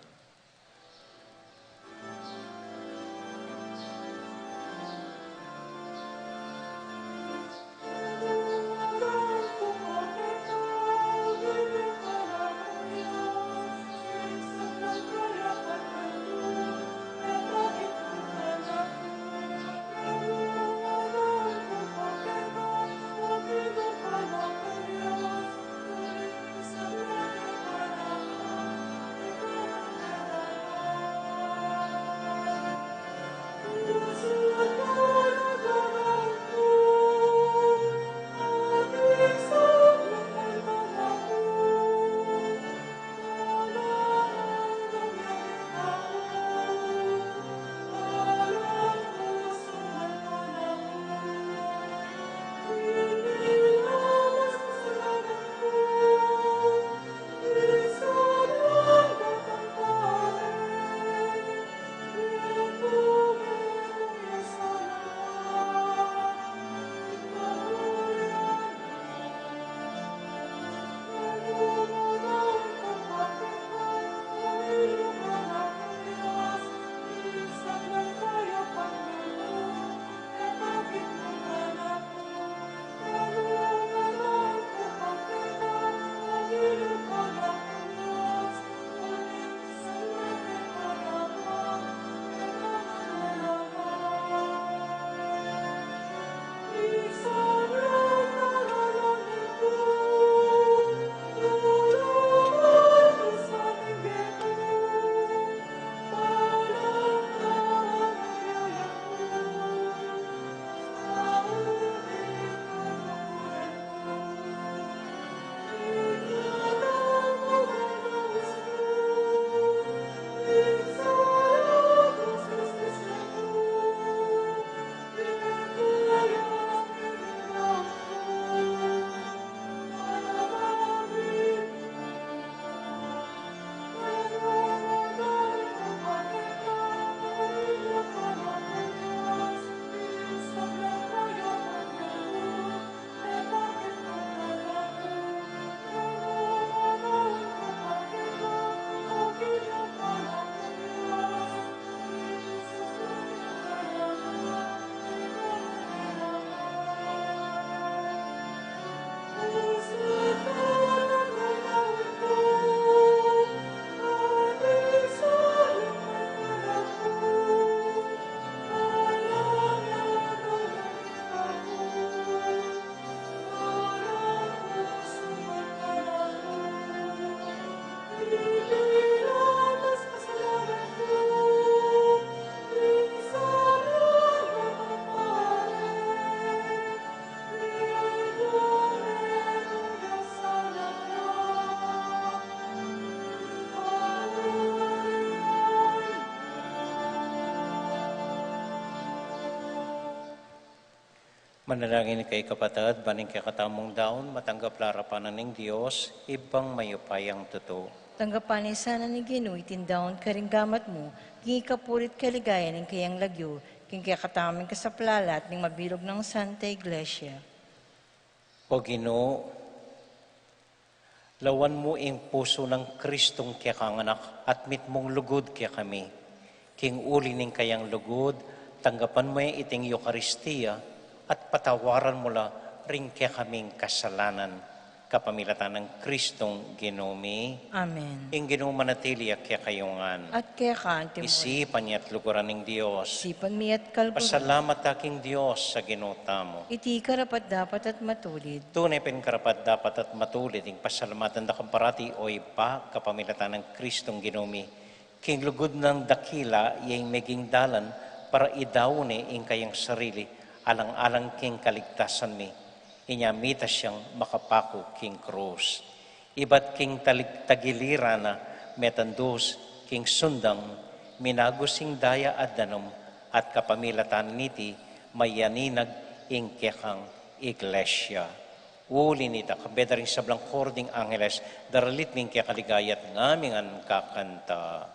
Manalangin kay kapatid, baning kay katamong daon, matanggap larapanan ng Diyos, ibang mayupayang totoo. Tanggapan ni sana ni Ginoo itindaon karinggamat mo, king ikapurit kaligaya ng kayang lagyo, king kakataming kasaplalat ng mabilog ng Santa Iglesia. O Ginoo, lawan mo ing puso ng Kristong kaya kanganak at mitmong lugod kaya kami. King uli ning kayang lugod, tanggapan mo yung iting Eucharistia at patawaran mo la ring kaya kaming kasalanan. Kapamilatan ng Kristong Ginomi, Amen. ing Ginoo manatili kaya kayungan. At kaya ka, antimo, Isipan niya at luguran ng Diyos. sipan mi at kalpuro, Pasalamat aking Diyos sa ginota mo. iti karapat dapat at matulid, Tunay pen karapat dapat at matulid ing pasalamatan da kamparati o ipa kapamilatan ng Kristong Ginomi. King lugod ng dakila iyang meging dalan para idawne ing kayang sarili alang-alang king kaligtasan mi. Inyamita siyang makapako king krus. Ibat king tagilira na metandos king sundang minagusing daya at danom at kapamilatan niti mayaninag ing kekang iglesia. Uli nita kabeda rin sa blangkording angeles daralit ning kaya kaligayat ngaming an kakanta.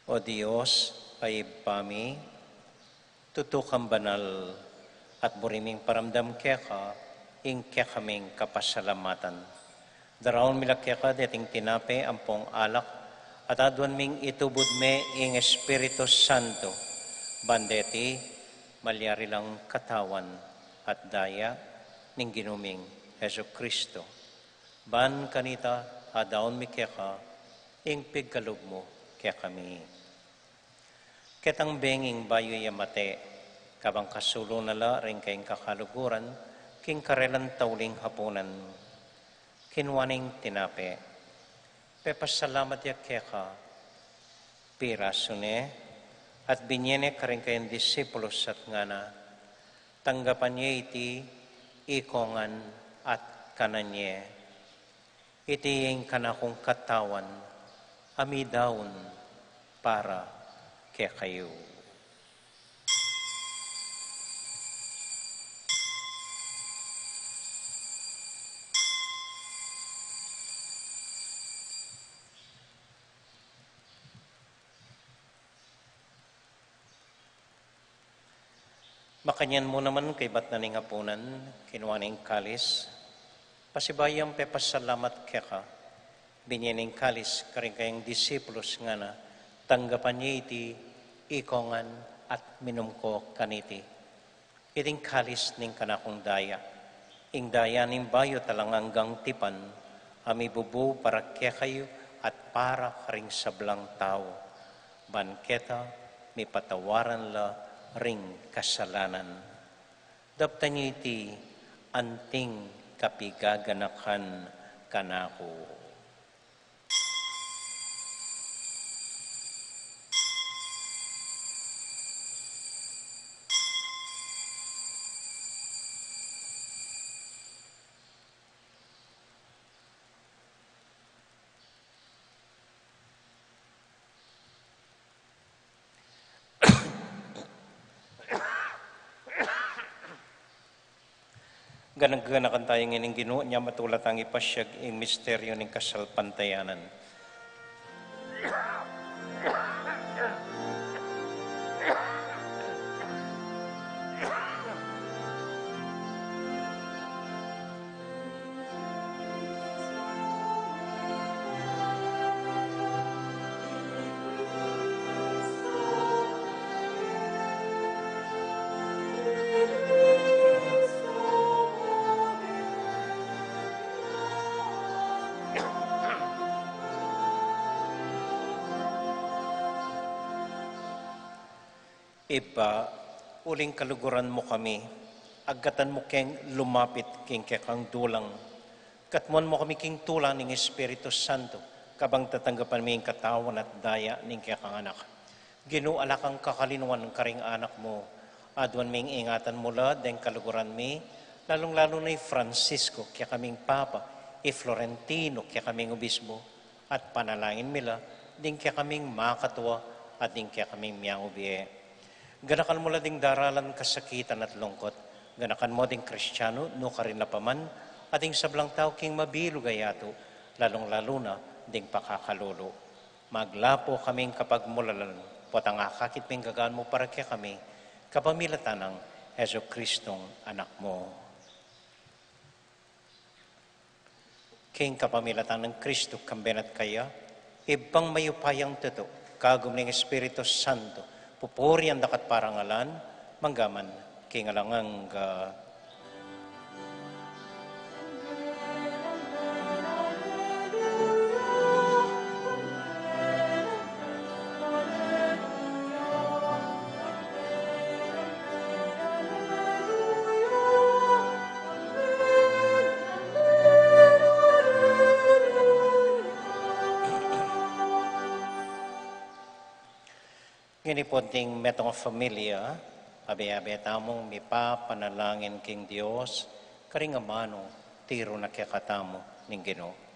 O Diyos, ay pami, tutukang banal at buriming paramdam keka, ing kekaming kapasalamatan. Daraon mila keka deting tinape ampong alak, at adwan ming itubod me ing Espiritu Santo, bandeti, malyari lang katawan at daya ning ginuming Heso Kristo. Ban kanita adaon mi keka, ing pigkalog mo kaya kami. Ketang benging bayo yamate, kabang kasulo nala rin kayong kakaluguran, king karelan tauling hapunan, kinwaning tinape. Pepasalamat ya keka, pirasune, at binyene ka rin kayong disipulos at ngana, tanggapan niya iti ikongan at kananye. Iti yung kanakong katawan, amidaon para kaya kayo. Makanyan mo naman kay Batnaning Hapunan, kinuwaning kalis, pasibayang pepasalamat keka, binyaning kalis karing kayong disipulos nga na, tanggapan niya iti ikongan at minumko kaniti. Iting kalis ning kanakong daya. Ing daya ning bayo talang hanggang tipan, ami bubu para kaya kayo at para karing sablang tao. Banketa, may patawaran la ring kasalanan. Dapta niya iti anting kapigaganakan kanako. Ganag-ganakan tayo ngayon Ginoo niya matulat ang ipasyag ang misteryo ng kasalpantayanan. Iba, uling kaluguran mo kami, agatan mo keng lumapit king kekang dulang. Katmuan mo kami king tulang ng Espiritu Santo, kabang tatanggapan mi katawan at daya ng kekang anak. Ginoo alakang kakalinuan ng karing anak mo, adwan ming ingatan mula den kaluguran mi, lalong-lalo na Francisco, kaya kaming Papa, Florentino, kaya kaming Obispo, at panalangin mila, din kaya kaming makatwa, at din kaya kaming miyang ubiye. Ganakan mo ding daralan kasakitan at lungkot. Ganakan mo ding Kristiyano, no karin na paman, ating sablang tao king mabilog ayato, lalong-lalo na ding pakakalolo. Maglapo kaming kapag mulalan, potang akakit ming gagaan mo para kaya kami, kapamilatan ng Heso Kristong anak mo. King kapamilatan ng Kristo, kambenat kaya, ibang mayupayang tuto, kagum ng Espiritu Santo, pupuri ang dakat parangalan, manggaman, kingalangang Ginipunting metong familia, abe-abe tamong mipa panalangin king Dios, karingamano tiro na kekatamo ning Ginoo.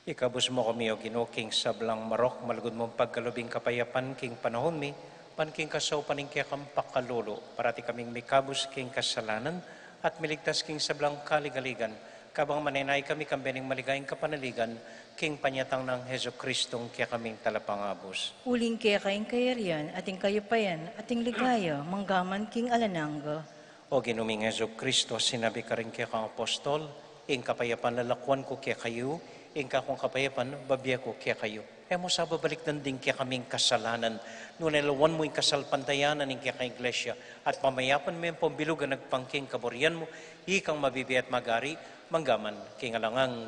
Ikabus mo kami o Ginoo king sablang marok, malugod mong pagkalubing kapayapan king panahon mi, pan king kasaw paning kaya kang pakalolo, parati kaming mikabus king kasalanan, at miligtas king sablang kaligaligan, kabang manenay kami kambening maligayang kapanaligan, king panyatang ng Heso Kristong kaya kaming talapangabos. Uling kaya kayong kayarian, ating kayapayan, ating ligaya, manggaman king alananga. O Ginuming Heso Kristo, sinabi ka rin kaya kang apostol, ing kapayapan lalakwan ko kaya kayo, ing kakong kapayapan, babya ko kaya kayo. Kaya mo sa babalikdan din kaya kaming kasalanan. Nung nalawan mo yung kasalpantayanan ng kaya ka iglesia. At pamayapan mo yung pambilugan nagpangking kaburian mo. Ikang mabibi at magari. Manggaman. Kingalangang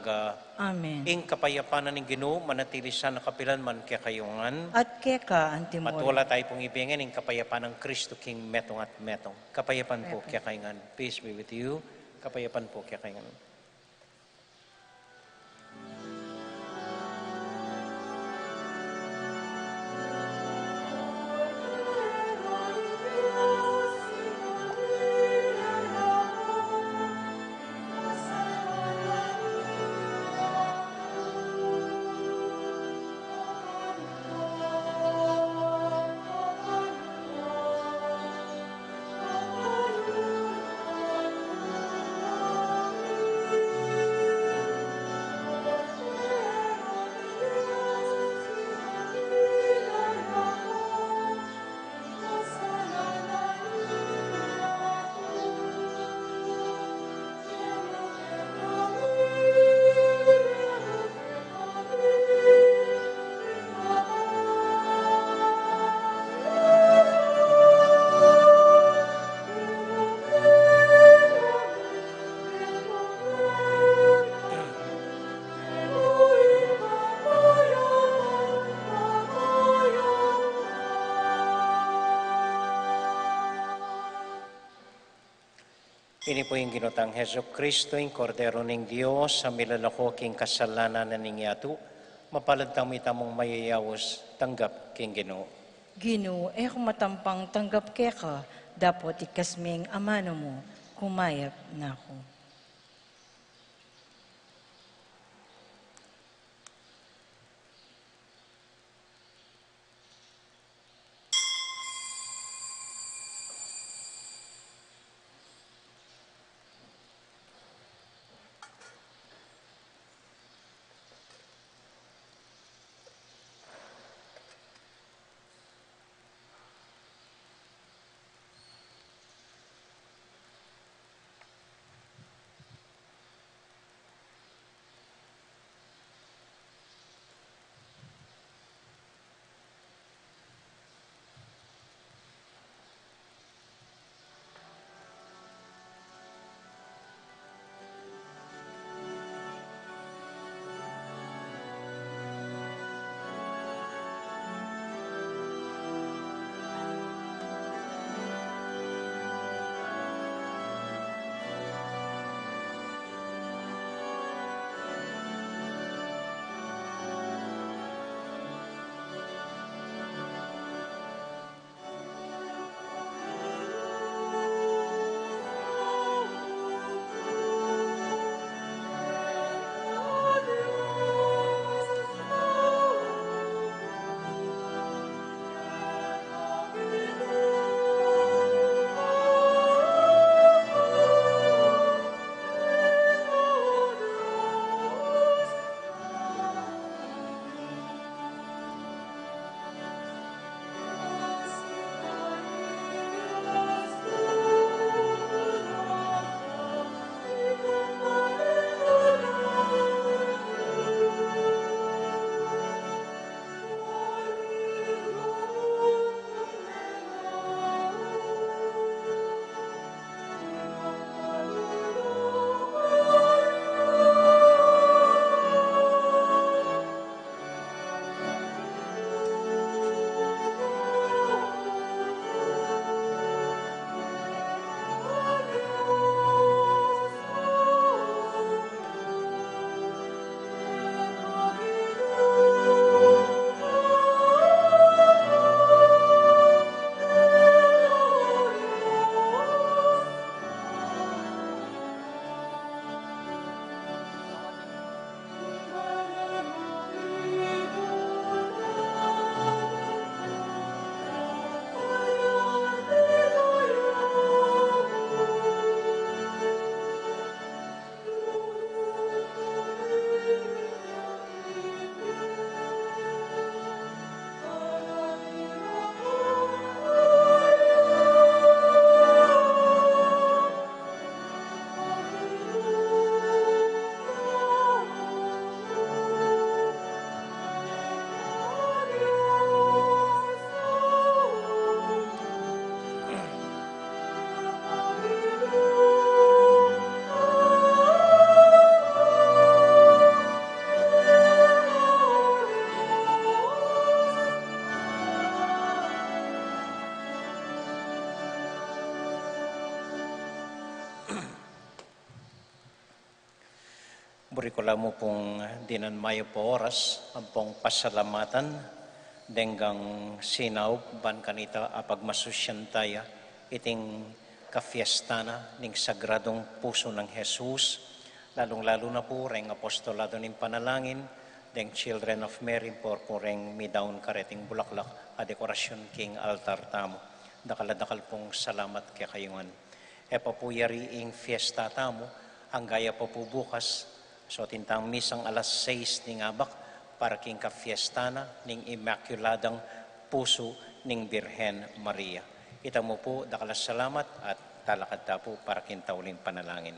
Amen. ing kapayapanan ng Ginoo manatili sa nakapilan man kaya kayungan. At keka, antimor. Matwala tayo pong ibigin ng kapayapaan ng Kristo King metong at metong. Kapayapan po kaya kayungan. Peace be with you. Kapayapan po kaya kayungan. Ini po yung ginutang Heso Kristo, yung kordero ng Diyos, sa milalako king kasalanan na ningyatu, mapalad tamo itamong mayayawos, tanggap king Ginoo. Ginoo, kung matampang tanggap keka, dapat ikasming amano mo, kumayap na ako. Burikula mo pong dinan mayo po oras, ang pong pasalamatan, denggang sinaw, ban kanita apagmasusyan taya, iting kafiestana ning sagradong puso ng Jesus, lalong-lalo na po reng apostolado ng panalangin, deng Children of Mary, por reng midaon kareting bulaklak, a dekorasyon king altar tamo. Dakal pong salamat kay kayungan. E papuyari ing fiesta tamo, ang gaya pa po bukas, so tintang misang alas 6 ning abak, para king kafiestana ning Immaculadang Puso ning Birhen Maria. Ita mo po, dakalas salamat at talakad ta po para kintauling panalangin.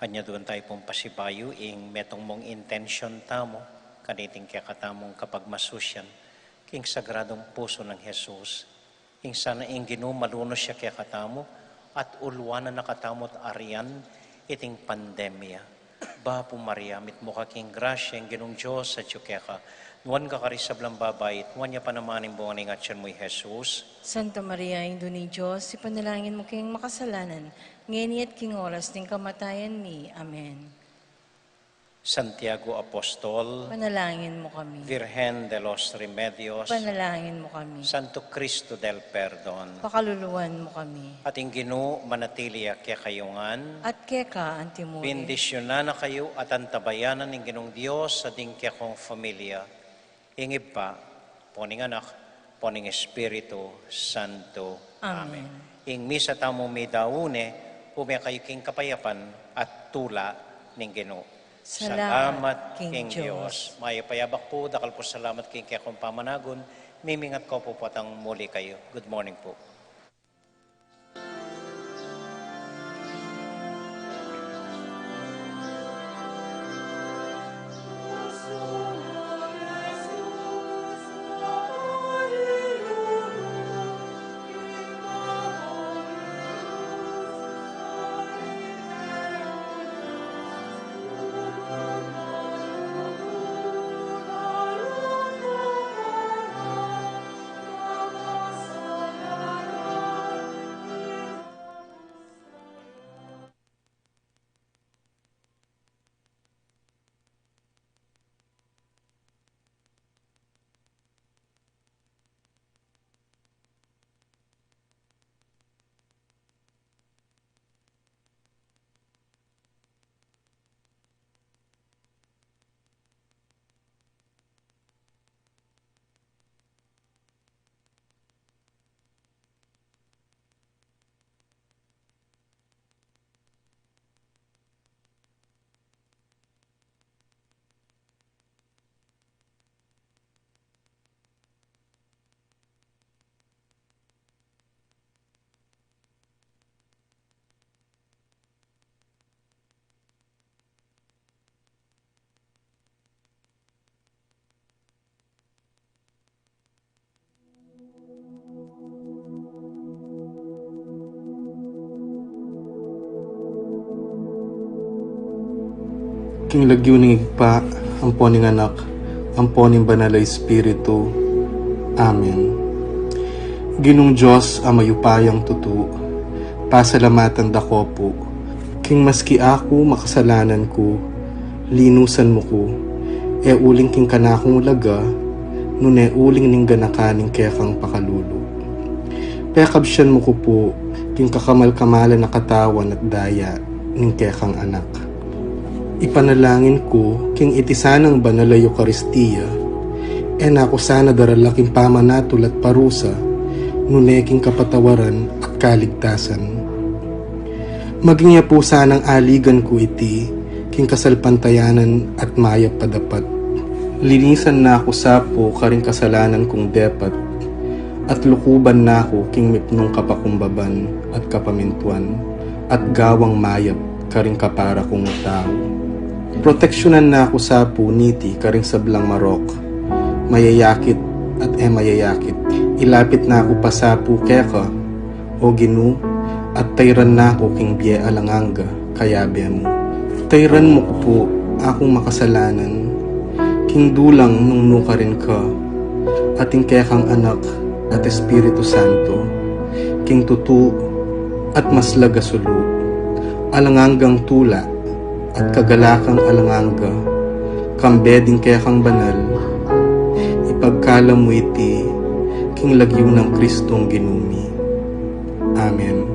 Anya doon tayo pong pasibayo ing metong mong intention tamo, kaniting kaya katamong kapag masusyan, king sagradong puso ng Jesus, ing sana ing malunos siya kaya katamo, at ulwanan na katamot arian, iting pandemya. Ba po Maria, mit mo kaking grasya, ang ginong Diyos sa Tiyukeka, nuwan ka karisablang babay, nuwan niya panamanin buwan ng atyan mo'y Jesus. Santa Maria, Indo ni Diyos, ipanalangin mo kayong makasalanan, ngayon at king oras ng kamatayan ni. Amen. Santiago Apostol, Panalangin mo kami. Virgen de los Remedios, Panalangin mo kami. Santo Cristo del Perdon, Pakaluluwan mo kami. ating Ginoo manatilia kaya kayungan, At keka, Antimuri. bendisyonan na kayo at antabayanan ng Ginong Diyos sa dingkya kong familia. Ingib pa, poning anak, poning Espiritu Santo. Amen. Ing misa tamo may daune, umya kayo king kapayapan at tula ng Ginoo. Salamat, King Diyos. Maya payabak po, dakal po salamat king kaya kong pamanagon. Mimingat ko po patang muli kayo. Good morning po. King lagyo ning igpa, ampo ning anak, ampo ning banal na Espiritu. Amen. Ginong Diyos ang mayupayang tutu, pasalamatan dako po. King maski ako makasalanan ko, linusan mo ko, e uling king kanakong ulaga, nune uling ning ganakaning kaya kang pakalulu. Pekabsyan mo ko po, king kakamal-kamalan na katawan at daya, ning kaya kang anak. Ipanalangin ko, king itisanang banal na Eucharistia, e nako sana daralaking pamanatol at parusa, nuneking kapatawaran at kaligtasan. Maging niya po sanang aligan ko iti, king kasalpantayanan at mayap padapat. Linisan na ako sapo karing kasalanan kong depat, at lukuban na ako king mipnong kapakumbaban at kapamintuan, at gawang mayap karing kapara kong tao. Proteksyonan na ako sa puniti karing sablang marok, mayayakit at mayayakit. Ilapit na ako pa sa keka, o Ginu, at tayran na ako king biye alanganga, kayabe mo. Tayran mo ko po akong makasalanan, king dulang nung nuka rin ka, ating kekang anak at Espiritu Santo, king tutu at maslaga sulu, alanganggang tula at kagalakang alangangga, kambeding kekang banal, ipagkala mo iti, king lagyo ng Kristong ginumi. Amen.